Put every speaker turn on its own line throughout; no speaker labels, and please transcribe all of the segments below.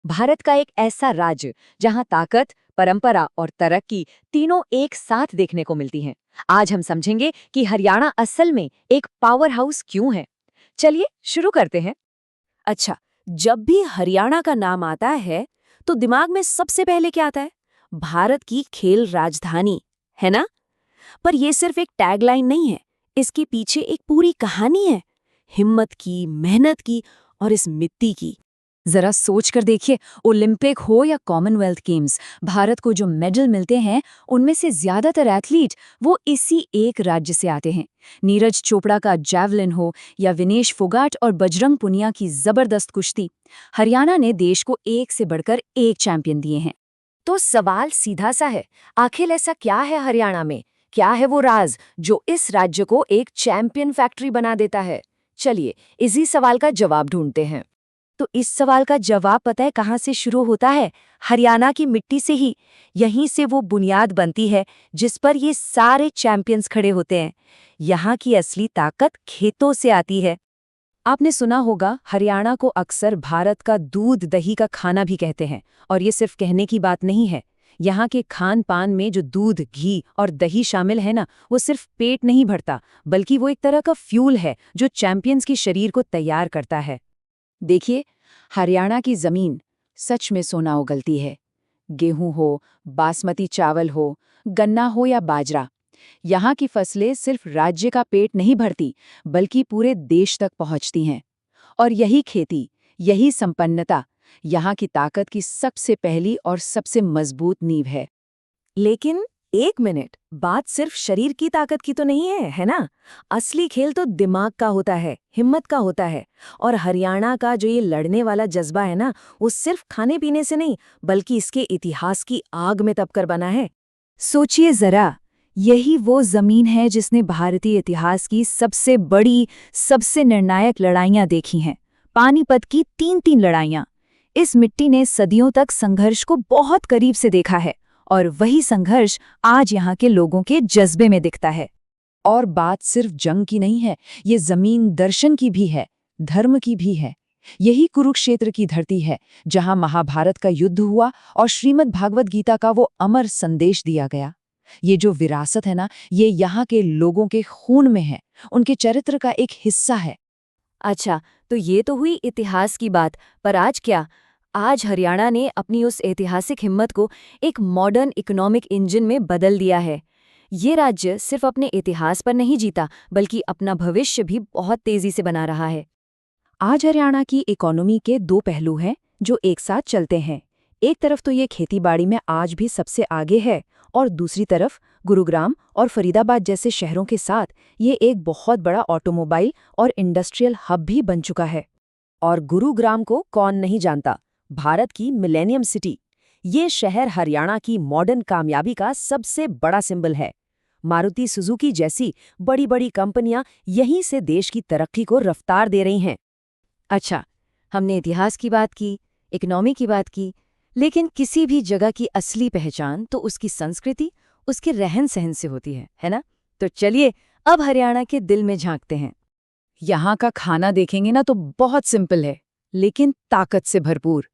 भारत का एक ऐसा राज्य जहां ताकत, परंपरा और तरक्की तीनों एक साथ देखने को मिलती हैं। आज हम समझेंगे कि हरियाणा असल में एक पावर हाउस क्यों है। चलिए शुरू करते हैं।
अच्छा, जब भी हरियाणा का नाम आता है तो दिमाग में सबसे पहले क्या आता है? भारत की खेल राजधानी, है ना? पर यह सिर्फ एक टैगलाइन नहीं है, इसके पीछे एक पूरी कहानी है, हिम्मत की, मेहनत की और इस मिट्टी की।
जरा सोच कर देखिए, ओलंपिक हो या कॉमनवेल्थ गेम्स, भारत को जो मेडल मिलते हैं उनमें से ज्यादातर एथलीट वो इसी एक राज्य से आते हैं। नीरज चोपड़ा का जैवलिन हो या विनेश फोगाट और बजरंग पुनिया की जबरदस्त कुश्ती, हरियाणा ने देश को एक से बढ़कर एक चैंपियन दिए हैं। तो सवाल सीधा सा है, आखिर ऐसा क्या है हरियाणा में? क्या है वो राज जो इस राज्य को एक चैंपियन फैक्ट्री बना देता है? चलिए इसी सवाल का जवाब ढूंढते हैं। तो इस सवाल का जवाब पता है कहाँ से शुरू होता है? हरियाणा की मिट्टी से ही। यहीं से वो बुनियाद बनती है जिस पर ये सारे चैंपियंस खड़े होते हैं। यहाँ की असली ताकत खेतों से आती है। आपने सुना होगा, हरियाणा को अक्सर भारत का दूध दही का खाना भी कहते हैं। और ये सिर्फ कहने की बात नहीं है। यहाँ के खान पान में जो दूध, घी और दही शामिल है ना, वो सिर्फ पेट नहीं भरता, बल्कि वो एक तरह का फ्यूल है जो चैंपियंस की शरीर को तैयार करता है। देखिए, हरियाणा की जमीन सच में सोना उगलती है। गेहूं हो, बासमती चावल हो, गन्ना हो या बाजरा, यहाँ की फसलें सिर्फ राज्य का पेट नहीं भरती, बल्कि पूरे देश तक पहुंचती हैं। और यही खेती, यही संपन्नता यहाँ की ताकत की सबसे पहली और सबसे मजबूत नींव है।
लेकिन एक मिनट, बात सिर्फ शरीर की ताकत की तो नहीं है, है ना? असली खेल तो दिमाग का होता है, हिम्मत का होता है। और हरियाणा का जो ये लड़ने वाला जज्बा है ना, वो सिर्फ खाने पीने से नहीं, बल्कि इसके इतिहास की आग में तपकर बना है।
सोचिए जरा, यही वो जमीन है जिसने भारतीय इतिहास की सबसे बड़ी, सबसे निर्णायक लड़ाइयां देखी हैं। पानीपत की 3-3 लड़ाइयां। इस मिट्टी ने सदियों तक संघर्ष को बहुत करीब से देखा है, और वही संघर्ष आज यहाँ के लोगों के जज्बे में दिखता है। और बात सिर्फ जंग की नहीं है, ये जमीन दर्शन की भी है, धर्म की भी है। यही कुरुक्षेत्र की धरती है जहां महाभारत का युद्ध हुआ और श्रीमद् भागवत गीता का वो अमर संदेश दिया गया। ये जो विरासत है ना, ये यहाँ के लोगों के खून में है, उनके चरित्र का एक हिस्सा है।
अच्छा, तो ये तो हुई इतिहास की बात, पर आज क्या? आज हरियाणा ने अपनी उस ऐतिहासिक हिम्मत को एक मॉडर्न इकोनॉमिक इंजन में बदल दिया है। ये राज्य सिर्फ अपने इतिहास पर नहीं जीता, बल्कि अपना भविष्य भी बहुत तेजी से बना रहा है।
आज हरियाणा की इकोनॉमी के दो पहलू हैं जो एक साथ चलते हैं। एक तरफ तो ये खेतीबाड़ी में आज भी सबसे आगे है, और दूसरी तरफ गुरुग्राम और फरीदाबाद जैसे शहरों के साथ ये एक बहुत बड़ा ऑटोमोबाइल और इंडस्ट्रियल हब भी बन चुका है।
और गुरुग्राम को कौन नहीं जानता, भारत की मिलेनियम सिटी। ये शहर हरियाणा की मॉडर्न कामयाबी का सबसे बड़ा सिंबल है। मारुति सुजुकी जैसी बड़ी बड़ी कंपनियां यहीं से देश की तरक्की को रफ्तार दे रही हैं।
अच्छा, हमने इतिहास की बात की, इकोनॉमी की बात की, लेकिन किसी भी जगह की असली पहचान तो उसकी संस्कृति, उसके रहन सहन से होती है ना? तो चलिए अब हरियाणा के दिल में झांकते हैं। यहाँ का खाना देखेंगे ना तो बहुत सिंपल है, लेकिन ताकत से भरपूर।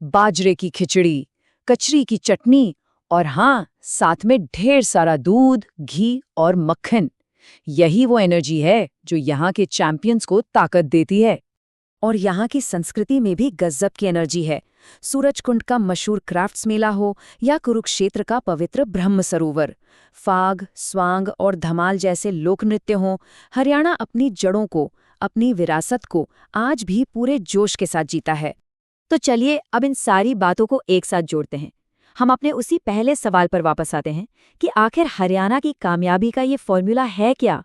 बाजरे की खिचड़ी, कचरी की चटनी, और हाँ, साथ में ढेर सारा दूध, घी और मक्खन। यही वो एनर्जी है जो यहाँ के चैंपियंस को ताकत देती है।
और यहाँ की संस्कृति में भी गजब की एनर्जी है। सूरजकुंड का मशहूर क्राफ्ट्स मेला हो या कुरुक्षेत्र का पवित्र ब्रह्म सरोवर, फाग, स्वांग और धमाल जैसे लोक नृत्य हों, हरियाणा अपनी जड़ों को, अपनी विरासत को आज भी पूरे जोश के साथ जीता है। तो चलिए अब इन सारी बातों को एक साथ जोड़ते हैं। हम अपने उसी पहले सवाल पर वापस आते हैं कि आखिर हरियाणा की कामयाबी का ये फॉर्मूला है क्या?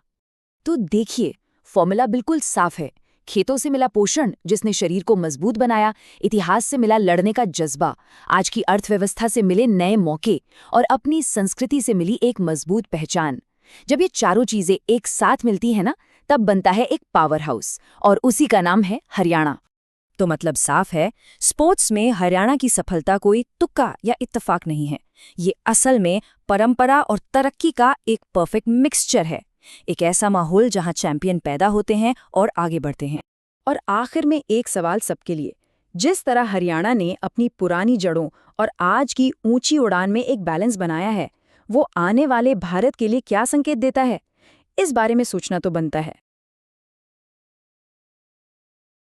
तो देखिए, फॉर्मूला बिल्कुल साफ है। खेतों से मिला पोषण जिसने शरीर को मजबूत बनाया, इतिहास से मिला लड़ने का जज्बा, आज की अर्थव्यवस्था से मिले नए मौके, और अपनी संस्कृति से मिली एक मजबूत पहचान। जब ये चारों चीजें एक साथ मिलती हैं ना, तब बनता है एक पावर हाउस, और उसी का नाम है हरियाणा। तो मतलब साफ है, स्पोर्ट्स में हरियाणा की सफलता कोई तुक्का या इत्तेफाक नहीं है। ये असल में परंपरा और तरक्की का एक परफेक्ट मिक्सचर है। एक ऐसा माहौल जहां चैंपियन पैदा होते हैं और आगे बढ़ते हैं। और आखिर में एक सवाल सबके लिए, जिस तरह हरियाणा ने अपनी पुरानी जड़ों और आज की ऊंची उड़ान में एक बैलेंस बनाया है, वो आने वाले भारत के लिए क्या संकेत देता है? इस बारे में सोचना तो बनता है।